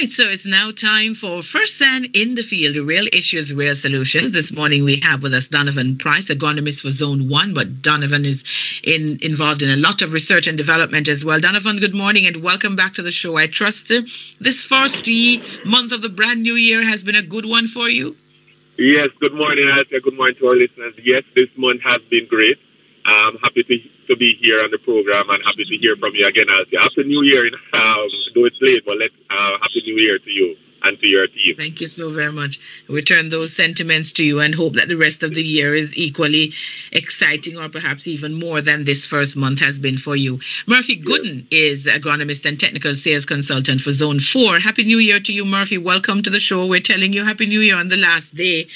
right, so it's now time for Fersan in the Field, Real Issues, Real Solutions. This morning we have with us Danavan Pryce, agronomist for Zone 1, but Danavan is involved in a lot of research and development as well. Danavan, good morning and welcome back to the show. I trust this first month of the brand new year has been a good one for you. Yes, good morning, Althea. Good morning to our listeners. Yes, this month has been great. I'm happy to be here on the program and happy to hear from you again, Althea. Happy New Year. Though it's late, but Happy New Year to you and to your team. Thank you so very much. We return those sentiments to you and hope that the rest of the year is equally exciting or perhaps even more than this first month has been for you. Murphy Gooden is agronomist and technical sales consultant for Zone 4. Happy New Year to you, Murphy. Welcome to the show. We're telling you Happy New Year on the last day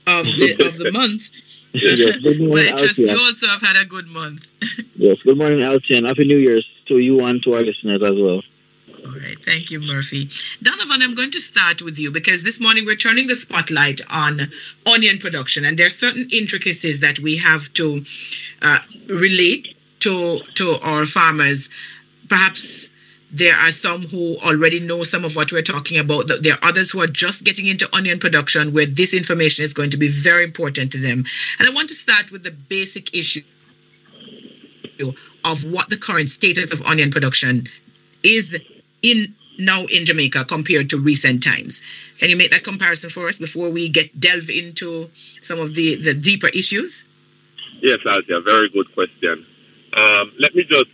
of the month. Yes, good morning, but I trust you also have had a good month. Yes, good morning, Althea, and Happy New Year's to you and to our listeners as well. All right, thank you, Murphy. Danavan, I'm going to start with you because this morning we're turning the spotlight on onion production, and there are certain intricacies that we have to relate to our farmers. Perhaps there are some who already know some of what we're talking about. There are others who are just getting into onion production where this information is going to be very important to them. And I want to start with the basic issue of what the current status of onion production is now in Jamaica compared to recent times. Can you make that comparison for us before we delve into some of the deeper issues? Yes, Althea, very good question. Let me just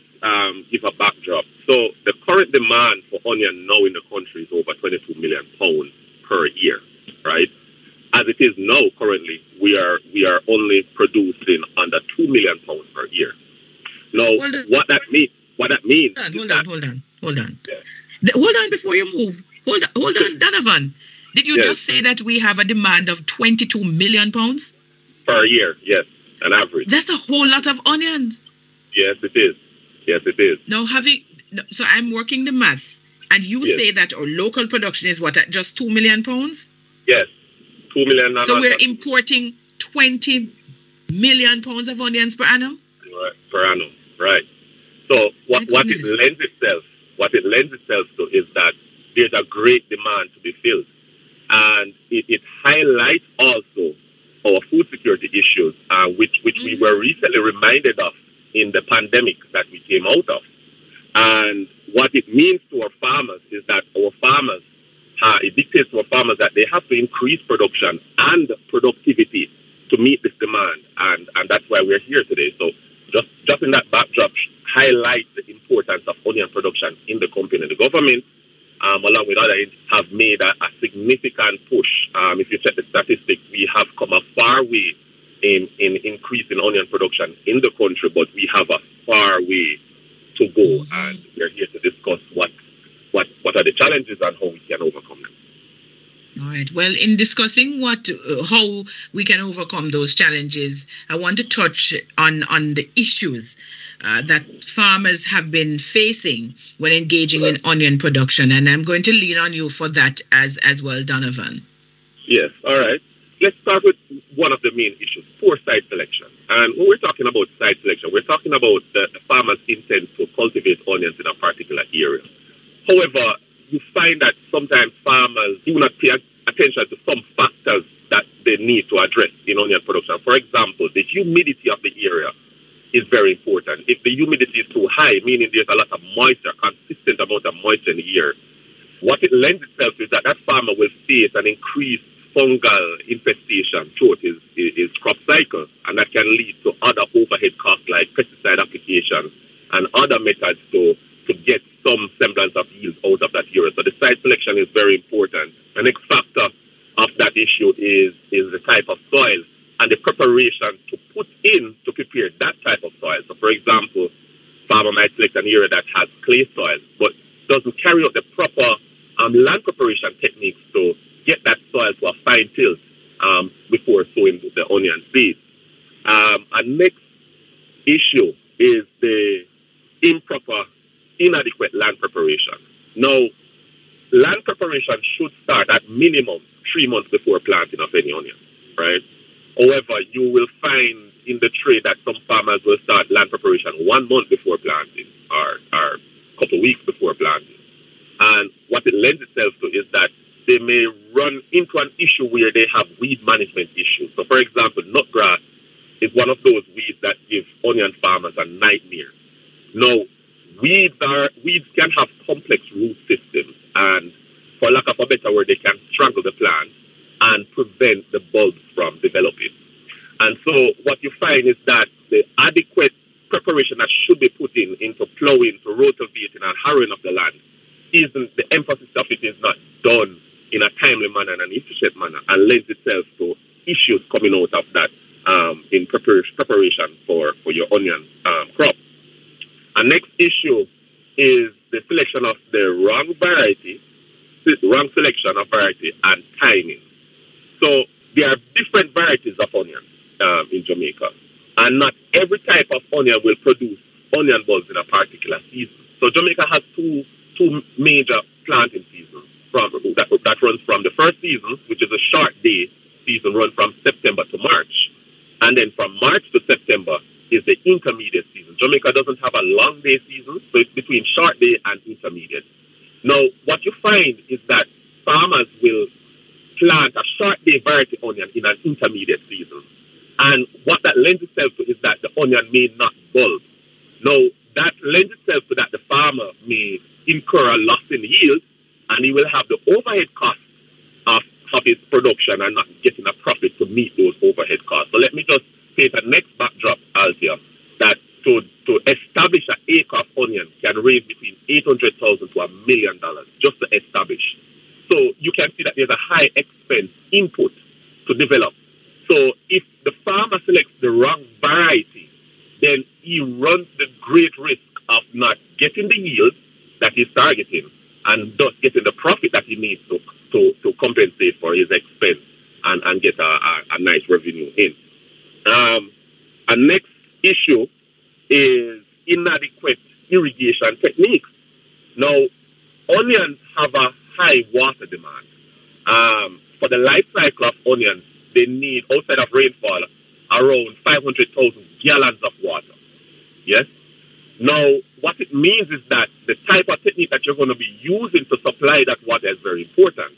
give a backdrop. So the current demand for onion now in the country is over 22 million pounds per year, right? As it is now, currently, we are only producing under 2 million pounds per year. Now, what that means? Hold on. Yeah. Hold on before you move. Hold on, Danavan. Did you just say that we have a demand of 22 million pounds per year? Yes, an average. That's a whole lot of onions. Yes, it is. Yes, it is. Now, so I'm working the maths, and you say that our local production is what, at just 2 million pounds? Yes, 2 million. So we're importing 20 million pounds of onions per annum? Right, per annum, right. So what it lends itself to is that there's a great demand to be filled. And it highlights also our food security issues, which we were recently reminded of in the pandemic that we came out of. And what it means to our farmers is that it dictates to our farmers that they have to increase production and productivity to meet this demand. And that's why we're here today. So just in that backdrop highlights the importance of onion production in the company. The government, along with others, have made a significant push. If you check the statistics, we have come a far way in increasing onion production in the country, but we have a far way to go, and we're here to discuss what are the challenges and how we can overcome them. All right. Well, in discussing how we can overcome those challenges, I want to touch on the issues that farmers have been facing when engaging in onion production, and I'm going to lean on you for that as well, Danavan. Yes. All right. Let's start with one of the main issues, poor site selection. And when we're talking about site selection, we're talking about the farmer's intent to cultivate onions in a particular area. However, you find that sometimes farmers do not pay attention to some factors that they need to address in onion production. For example, the humidity of the area is very important. If the humidity is too high, meaning there's a lot of moisture, consistent amount of moisture in the air, what it lends itself to is that farmer will face an increased fungal infestation throughout his crop cycle, and that can lead to other overhead costs like pesticide applications and other methods to get some semblance of yield out of that area. So the site selection is very important. The next factor of that issue is the type of soil and the preparation to put in to prepare that type of soil. So, for example, farmer might select an area that has clay soil, but doesn't carry out the proper land preparation techniques to get that soil to a fine tilt before sowing the onion seeds. And next issue is the inadequate land preparation. Now, land preparation should start at minimum 3 months before planting of any onion, right? However, you will find in the trade that some farmers will start land preparation 1 month before planting or a couple of weeks before planting. And what it lends itself to is that they may run into an issue where they have weed management issues. So, for example, nutgrass is one of those weeds that give onion farmers a nightmare. Now, weeds can have complex root systems, and for lack of a better word, they can strangle the plant and prevent the bulbs from developing. And so what you find is that the adequate preparation that should be put into plowing, to rotovating and harrowing of the land, the emphasis of it is not done in a timely manner and an efficient manner, and lends itself to issues coming out of that in preparation for your onion crop. And next issue is the selection of the wrong selection of variety and timing. So there are different varieties of onion in Jamaica, and not every type of onion will produce onion bulbs in a particular season. So Jamaica has two major planting seasons that runs from the first season, which is a short day season, run from September to March, and then from March to September is the intermediate season. Jamaica doesn't have a long day season, so it's between short day and intermediate. Now, what you find is that farmers will plant a short day variety onion in an intermediate season. And what that lends itself to is that the onion may not bulb. Now, that lends itself to that the farmer may incur a loss in yield, and he will have the overhead costs of his production and not getting a profit to meet those overhead costs. So let me just paint a next backdrop, Althea, that to establish an acre of onion can range between $800,000 to $1 million just to establish. So you can see that there's a high expense input to develop. So if the farmer selects the wrong variety, then he runs the great risk of not getting the yield that he's targeting and thus getting the profit that he needs to compensate for his expense and get a nice revenue in. A next issue is inadequate irrigation techniques. Now, onions have a high water demand. For the life cycle of onions, they need, outside of rainfall, around 500,000 gallons of water. Yes? Now, what it means is that the type of technique that you're going to be using to supply that water is very important.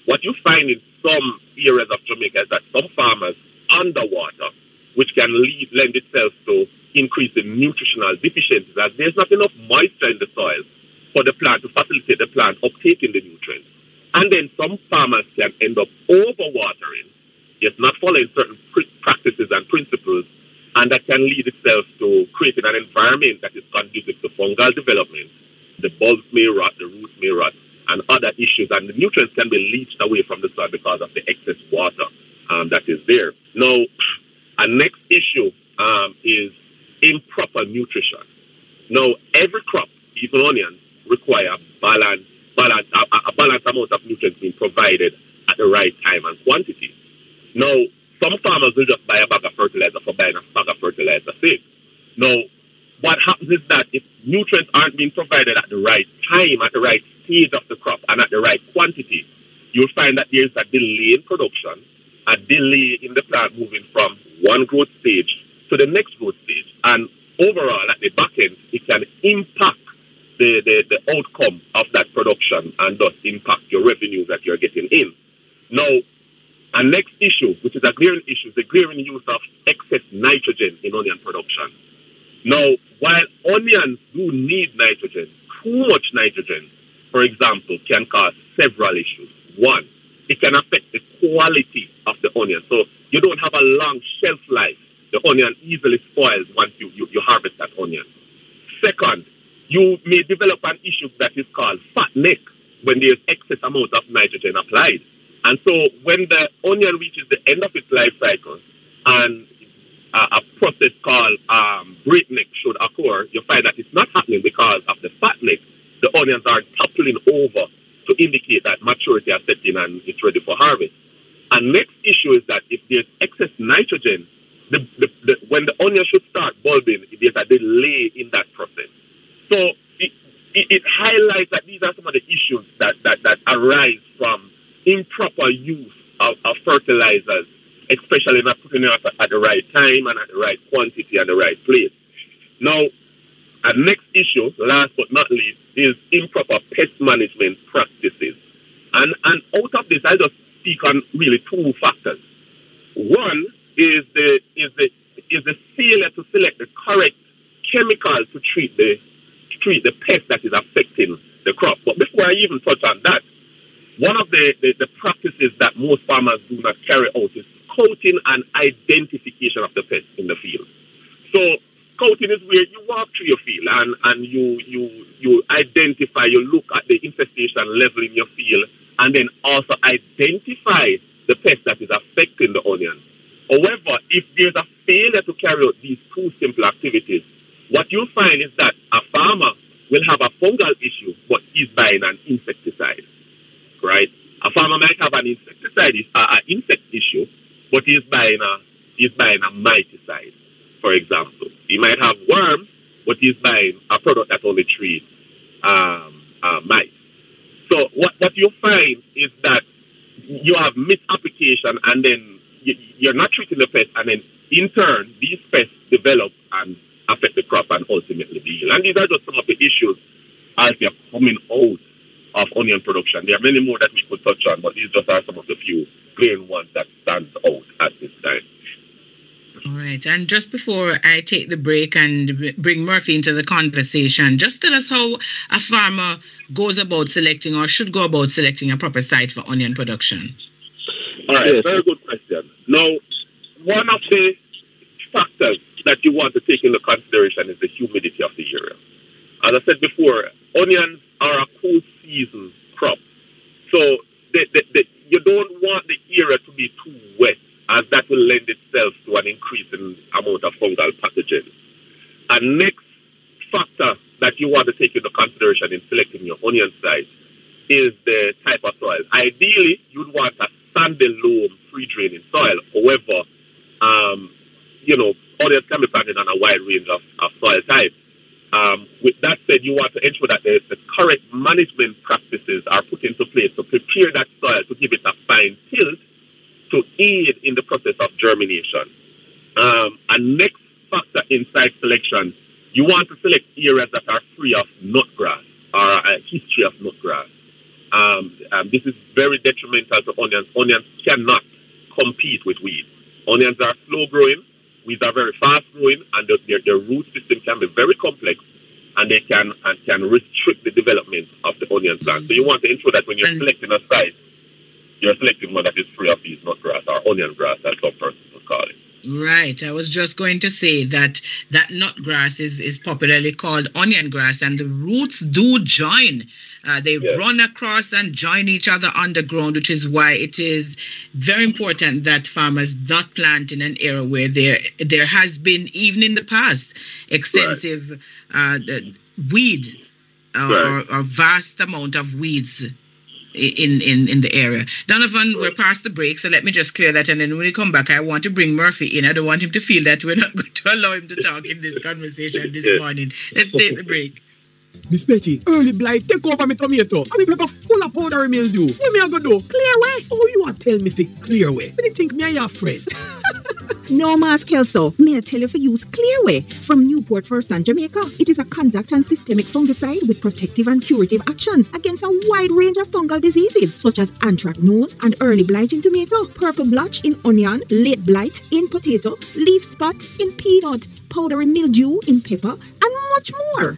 What you find in some areas of Jamaica is that some farmers underwater, which can lend itself to increasing nutritional deficiencies, as there's not enough moisture in the soil for the plant to facilitate the plant uptaking the nutrients. And then some farmers can end up overwatering, yet not following certain practices and principles, and that can lead itself to creating an environment that is conducive to fungal development. The bulbs may rot, the roots may rot, and other issues, and the nutrients can be leached away from the soil because of the excess water that is there. Now, a next issue is improper nutrition. Now, every crop, even onions, require a balanced amount of nutrients being provided at the right time and quantity. Now, some farmers will just buy a bag of fertilizer for buying a bag of fertilizer sake. Now, what happens is that if nutrients aren't being provided at the right time, at the right stage of the crop, and at the right quantity, you'll find that there's a delay in production, a delay in the plant moving from one growth stage to the next growth stage. And overall, at the back end, it can impact the outcome of that production and thus impact your revenues that you're getting in. Now, a next issue, which is a glaring issue, is the glaring use of excess nitrogen in onion production. Now, while onions do need nitrogen, too much nitrogen, for example, can cause several issues. One, it can affect the quality of the onion. So you don't have a long shelf life. The onion easily spoils once you harvest that onion. Second, you may develop an issue that is called fat neck when there's excess amount of nitrogen applied. And so when the onion reaches the end of its life cycle and a process called breakneck should occur, you find that it's not happening because of the fat neck. The onions are toppling over to indicate that maturity has set in and it's ready for harvest. And next issue is that if there's excess nitrogen, when the onion should start bulbing, there's a delay in that process. So it highlights that these are some of the issues that arise from improper use of fertilizers, especially not putting it at the right time and at the right quantity and the right place. Now, And next issue, last but not least, is improper pest management practices. And out of this, I just speak on really two factors. One is the failure to select the correct chemical to treat the pest that is affecting the crop. But before I even touch on that, one of the practices that most farmers do not carry out is scouting and identification of the pest in the field. So scouting is where you walk through your field and you identify, you look at the infestation level in your field, and then also identify the pest that is affecting the onions. However, if there's a failure to carry out these two simple activities, what you'll find is that a farmer will have a fungal issue, but he's buying an insecticide, right? A farmer might have an insect issue, but he's buying a miticide, for example. He might have worms, but he's buying a product that only treats mites. So what you find is that you have misapplication, and then you're not treating the pest, and then in turn, these pests develop and affect the crop and ultimately the yield. And these are just some of the issues as they're coming out of onion production. There are many more that we could touch on, but these just are some of the few glaring ones that stand out at this time. All right. And just before I take the break and bring Murphy into the conversation, just tell us how a farmer goes about selecting or should go about selecting a proper site for onion production. All right. Very good question. Now, one of the factors that you want to take into consideration is the humidity of the area. As I said before, onions are a cool season crop. So you don't want the area to be too wet, as that will lend itself to an increase in amount of fungal pathogens. And next factor that you want to take into consideration in selecting your onion site is the type of soil. Ideally, you'd want a sandy loam, free draining soil. However, onions can be planted on a wide range of soil types. With that said, you want to ensure that the correct management practices are put into place to prepare that soil to give it a fine tilt to aid in the process of germination. And next factor in site selection, you want to select areas that are free of nutgrass or a history of nutgrass. This is very detrimental to onions. Onions cannot compete with weeds. Onions are slow growing, weeds are very fast growing, and their root system can be very complex, and they can restrict the development of the onion plant. So you want to ensure that when you're selecting a site, you're selecting one that is free of these nutgrass or onion grass, as some persons would call it. Right. I was just going to say that nutgrass is popularly called onion grass, and the roots do join. They run across and join each other underground, which is why it is very important that farmers not plant in an area where there has been, even in the past, extensive weed or vast amount of weeds in the area. Danavan, we're past the break, so let me just clear that, and then when we come back, I want to bring Murphy in. I don't want him to feel that we're not going to allow him to talk in this conversation this morning. Let's take the break. Miss Betty, early blight take over my tomato. And me pepper full of powdery mildew. What me I go do? Clear way. Oh, you want tell me fi clear way? What do you think me and your friend? No, Mas Kelso. May I tell you to use Clearway from Newport-Fersan, Jamaica. It is a contact and systemic fungicide with protective and curative actions against a wide range of fungal diseases such as anthracnose and early blight in tomato, purple blotch in onion, late blight in potato, leaf spot in peanut, powdery mildew in pepper, and much more.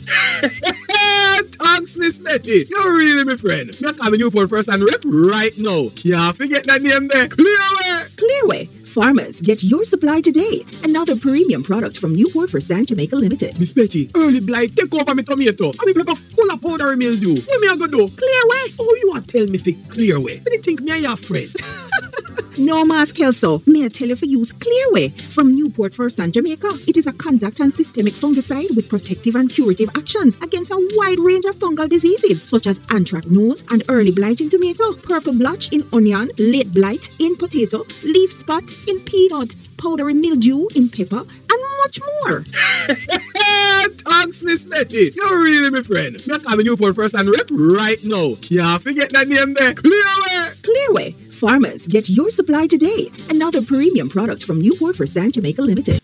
Thanks, Miss Betty. You're really my friend. Me call me Newport-Fersan rep right now. Can't forget that name there. Clearway. Clearway. Farmers, get your supply today. Another premium product from Newport-Fersan, Jamaica Limited. Miss Betty, early blight take over my tomato. And me pepper full of powdery mildew. What me I go do? Clearway. Oh, you want tell me fi clear way? What do you think me and your friend? No, Mas Kelso. May I tell you to use Clearway from Newport-Fersan, Jamaica. It is a contact and systemic fungicide with protective and curative actions against a wide range of fungal diseases such as anthracnose and early blight in tomato, purple blotch in onion, late blight in potato, leaf spot in peanut, powdery mildew in pepper, and much more. Thanks, Miss Betty. You're really my friend. Me call me Newport-Fersan rep right now. Can't forget that name there. Clearway. Clearway. Farmers, get your supply today. Another premium product from Newport-Fersan, Jamaica Limited.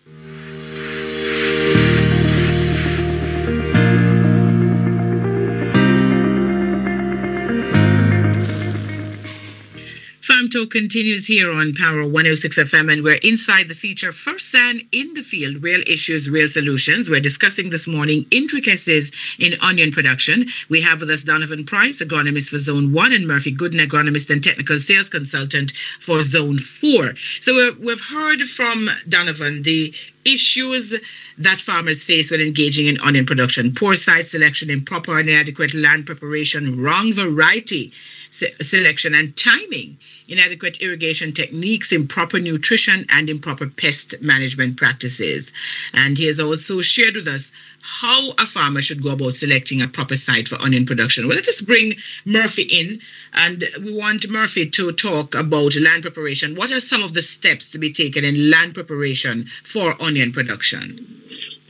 Toronto continues here on Power 106 FM, and we're inside the feature Fersan in the Field, Real Issues, Real Solutions. We're discussing this morning intricacies in onion production. We have with us Danavan Pryce, agronomist for Zone 1, and Murphy Gooden, agronomist and technical sales consultant for Zone 4. So we've heard from Danavan the issues that farmers face when engaging in onion production: poor site selection, improper and inadequate land preparation, wrong variety selection and timing, inadequate irrigation techniques, improper nutrition, and improper pest management practices. And he has also shared with us how a farmer should go about selecting a proper site for onion production. Well, let us bring Murphy in, and we want Murphy to talk about land preparation. What are some of the steps to be taken in land preparation for onion production?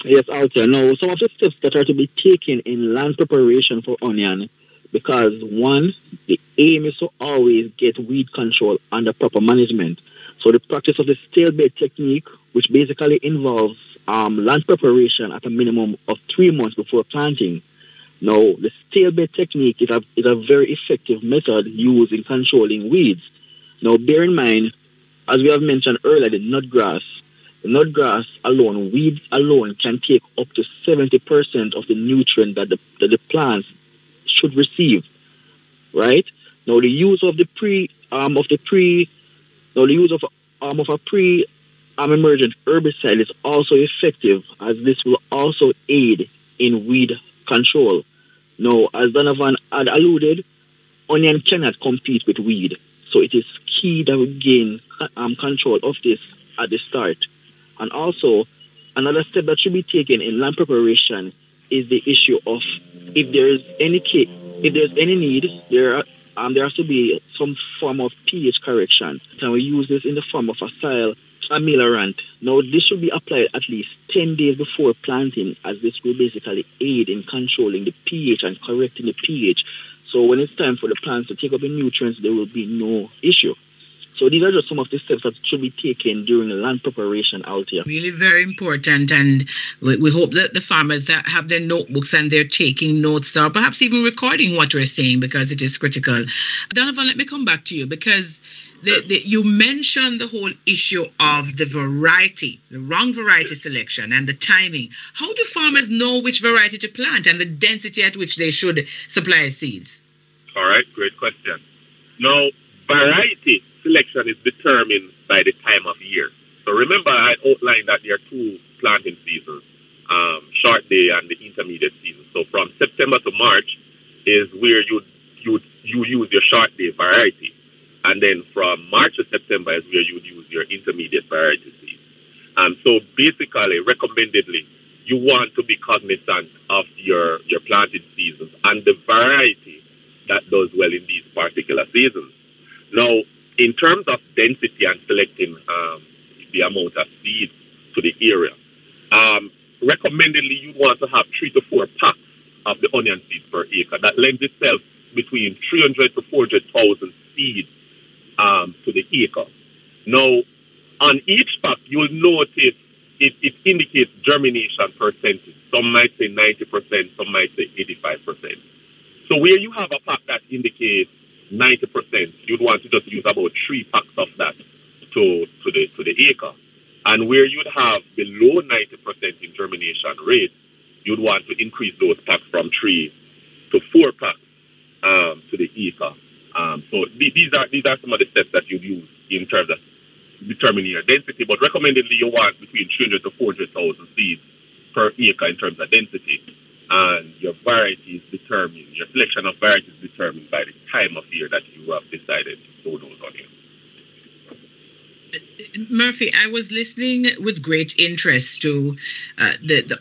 Yes, Alta. Now, some of the steps that are to be taken in land preparation for onion, because one, the aim is to always get weed control under proper management. So the practice of the stale bed technique, which basically involves land preparation at a minimum of 3 months before planting. Now, the stale bed technique is a very effective method used in controlling weeds. Now, bear in mind, as we have mentioned earlier, the nutgrass alone, weeds alone, can take up to 70% of the nutrient that the plants should receive, right? Now, the use of a pre-emergent herbicide is also effective, as this will also aid in weed control. Now, as Danavan had alluded, onion cannot compete with weed, so it is key that we gain control of this at the start. And also, another step that should be taken in land preparation is the issue of if there's any need, there has to be some form of pH correction. Can we use this in the form of a soil ameliorant? Now, this should be applied at least 10 days before planting, as this will basically aid in controlling the pH and correcting the pH. So when it's time for the plants to take up the nutrients, there will be no issue. So these are just some of the steps that should be taken during land preparation out here. Really very important, and we hope that the farmers that have their notebooks and they're taking notes, or perhaps even recording what we're saying, because it is critical. Donovan, let me come back to you, because you mentioned the whole issue of the variety, the wrong variety selection and the timing. How do farmers know which variety to plant and the density at which they should supply seeds? All right, great question. Now, variety selection is determined by the time of year. So remember, I outlined that there are two planting seasons, short day and the intermediate season. So from September to March is where you use your short day variety. And then from March to September is where you would use your intermediate variety seeds. So basically, recommendedly, you want to be cognizant of your planting seasons and the variety that does well in these particular seasons. Now, in terms of density and selecting the amount of seed to the area, recommendedly, you want to have 3 to 4 packs of the onion seeds per acre. That lends itself between 300 to 400,000 seeds to the acre. Now, on each pack, you'll notice it indicates germination percentage. Some might say 90%, some might say 85%. So where you have a pack that indicates 90%, you'd want to just use about 3 packs of that to the acre. And where you'd have below 90% in germination rate, you'd want to increase those packs from 3 to 4 packs to the acre. So these are some of the steps that you'd use in terms of determining your density. But recommendedly, you want between 300 to 400,000 seeds per acre in terms of density. And your variety is determined, your selection of variety is determined by the time of year that you have decided to sow those onions. Murphy, I was listening with great interest to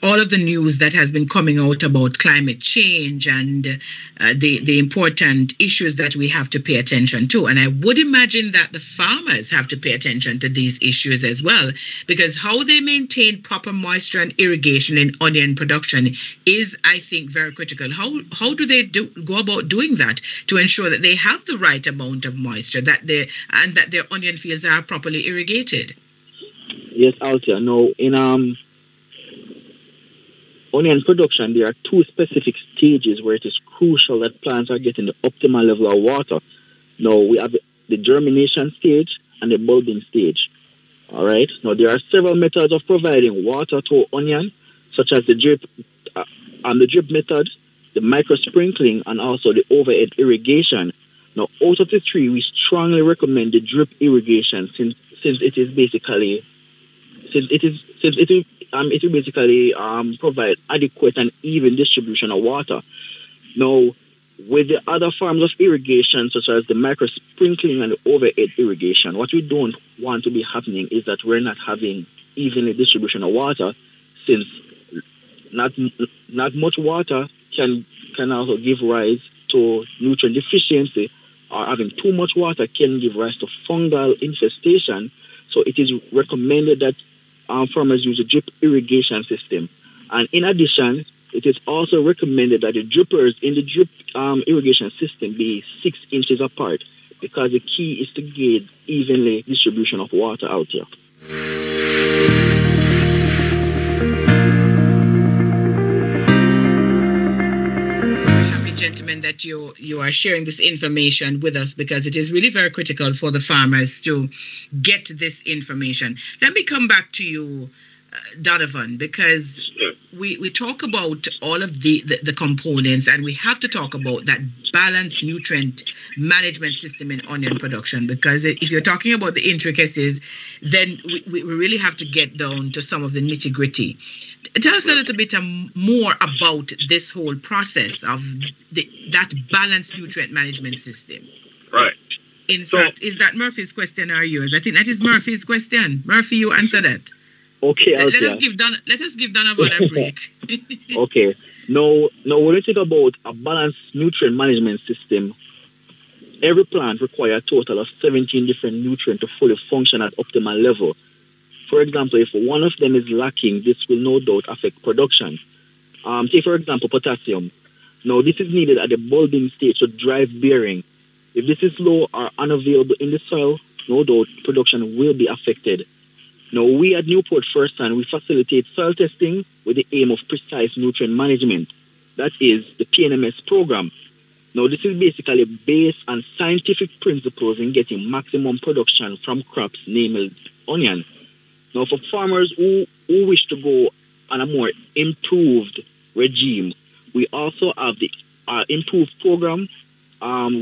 all of the news that has been coming out about climate change and the important issues that we have to pay attention to. And I would imagine that the farmers have to pay attention to these issues as well, because how they maintain proper moisture and irrigation in onion production is, I think, very critical. How do they go about doing that to ensure that they have the right amount of moisture, that their onion fields are properly irrigated? Yes, Altia. Now, in onion production, there are 2 specific stages where it is crucial that plants are getting the optimal level of water. Now, we have the germination stage, and the bulbing stage. All right. Now, there are several methods of providing water to onion, such as the drip method, the micro sprinkling, and also the overhead irrigation. Now, out of the three, we strongly recommend the drip irrigation since it will basically provide adequate and even distribution of water. Now, with the other forms of irrigation, such as the micro sprinkling and the overhead irrigation, what we don't want to be happening is that we're not having evenly distribution of water, since not much water can also give rise to nutrient deficiency, or having too much water can give rise to fungal infestation. So it is recommended that farmers use a drip irrigation system. And in addition, it is also recommended that the drippers in the drip irrigation system be 6 inches apart, because the key is to get evenly distribution of water out here. Gentlemen, that you are sharing this information with us, because it is really very critical for the farmers to get this information. Let me come back to you, Danavan, because we talk about all of the components, and we have to talk about that balanced nutrient management system in onion production, because if you're talking about the intricacies, then we really have to get down to some of the nitty-gritty. Tell us a little bit more about this whole process of that balanced nutrient management system. Right. In fact, is that Murphy's question or yours? I think that is Murphy's question. Murphy, you answer that. Okay, let us give Danavan a break. Okay. Now, when you think about a balanced nutrient management system, every plant requires a total of 17 different nutrients to fully function at optimal level. For example, if one of them is lacking, this will no doubt affect production. Take, for example, potassium. Now, this is needed at the bulbing stage to drive bearing. If this is low or unavailable in the soil, no doubt production will be affected. Now, we at Newport-Fersan, we facilitate soil testing with the aim of precise nutrient management. That is the PNMS program. Now, this is basically based on scientific principles in getting maximum production from crops, namely onion. Now, for farmers who wish to go on a more improved regime, we also have the improved program,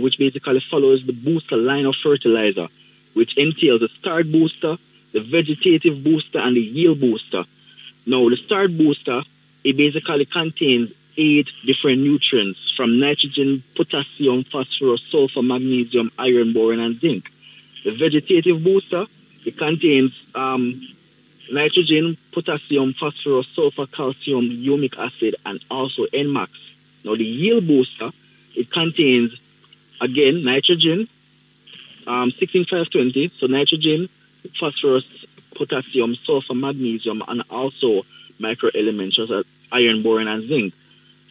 which basically follows the booster line of fertilizer, which entails the start booster, the vegetative booster, and the yield booster. Now, the start booster, it basically contains 8 different nutrients from nitrogen, potassium, phosphorus, sulfur, magnesium, iron, boron, and zinc. The vegetative booster, it contains nitrogen, potassium, phosphorus, sulfur, calcium, humic acid, and also NMAX. Now, the yield booster, it contains, again, nitrogen, 16520, so nitrogen, phosphorus, potassium, sulfur, magnesium, and also microelements such as iron, boron, and zinc.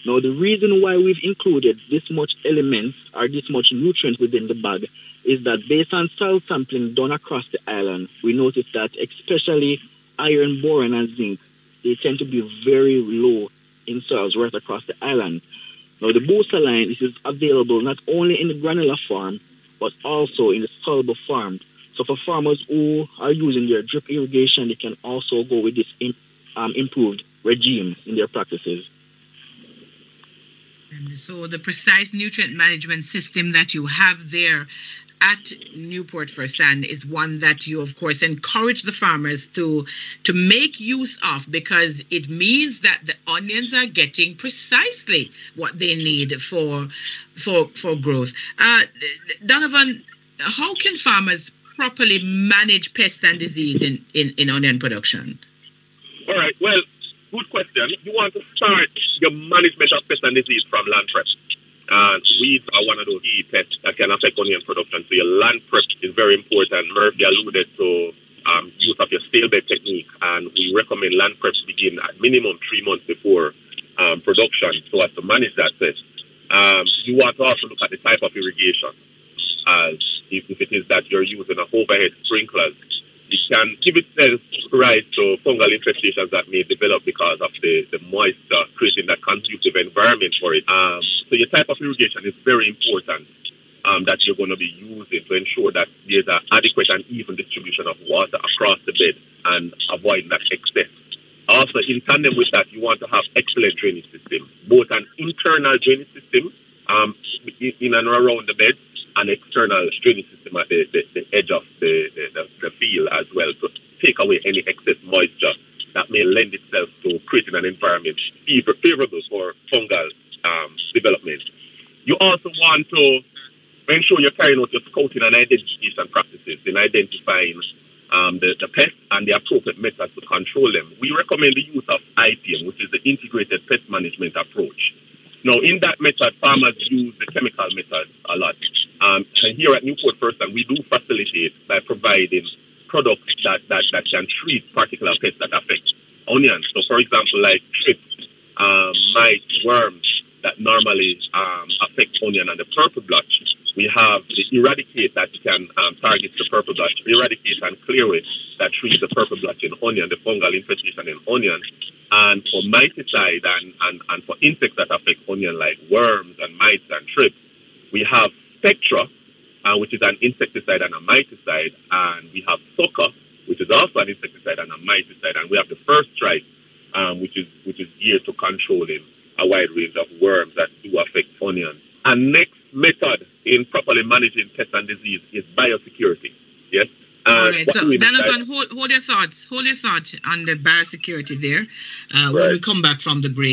Now, the reason why we've included this much elements or this much nutrient within the bag is that based on soil sampling done across the island, we noticed that especially iron, boron, and zinc, they tend to be very low in soils right across the island. Now, the booster line, this is available not only in the granular form, but also in the soluble form. So for farmers who are using their drip irrigation, they can also go with this improved regime in their practices. And so the precise nutrient management system that you have there at Newport-Fersan is one that you, of course, encourage the farmers to make use of, because it means that the onions are getting precisely what they need for growth. Danavan, how can farmers properly manage pest and disease in onion production? All right. Well, good question. You want to start your management of pest and disease from land prep. Weeds are one of those key pests that can affect onion production. So your land prep is very important. Murphy alluded to use of your stale bed technique, and we recommend land prep begin at minimum 3 months before production, so as to manage that pest. You want to also look at the type of irrigation. If it is that you're using a overhead sprinklers, it can give itself rise to fungal infestations that may develop because of the moisture, creating that conducive environment for it. So your type of irrigation is very important. that you're going to be using to ensure that there's an adequate and even distribution of water across the bed and avoid that excess. Also, in tandem with that, you want to have excellent drainage system, both an internal drainage system in and around the bed, and external drainage system at the edge of the field as well, to take away any excess moisture that may lend itself to creating an environment favorable for fungal development. You also want to ensure you're carrying out your scouting and identification practices in identifying the pests and the appropriate methods to control them. We recommend the use of IPM, which is the integrated pest management approach. Now, in that method, farmers use the chemical method a lot. And here at Newport-Fersan, we do facilitate by providing products that can treat particular pests that affect onions. So, for example, like thrips, mites, worms that normally affect onion and the purple blotch. We have the eradicate that can target the purple blotch, eradicate and clear it that treats the purple blotch in onion, the fungal infestation in onion. And for miticide and for insects that affect onion like worms and mites and thrips, we have Spectra, which is an insecticide and a miticide, and we have Sucker, which is also an insecticide and a miticide, and we have the First Strike, which is geared to controlling a wide range of worms that do affect onions. And next method in properly managing pests and disease is biosecurity. Yes. All right. So, Danavan, hold your thoughts. Hold your thoughts on the biosecurity there. When we come back from the break.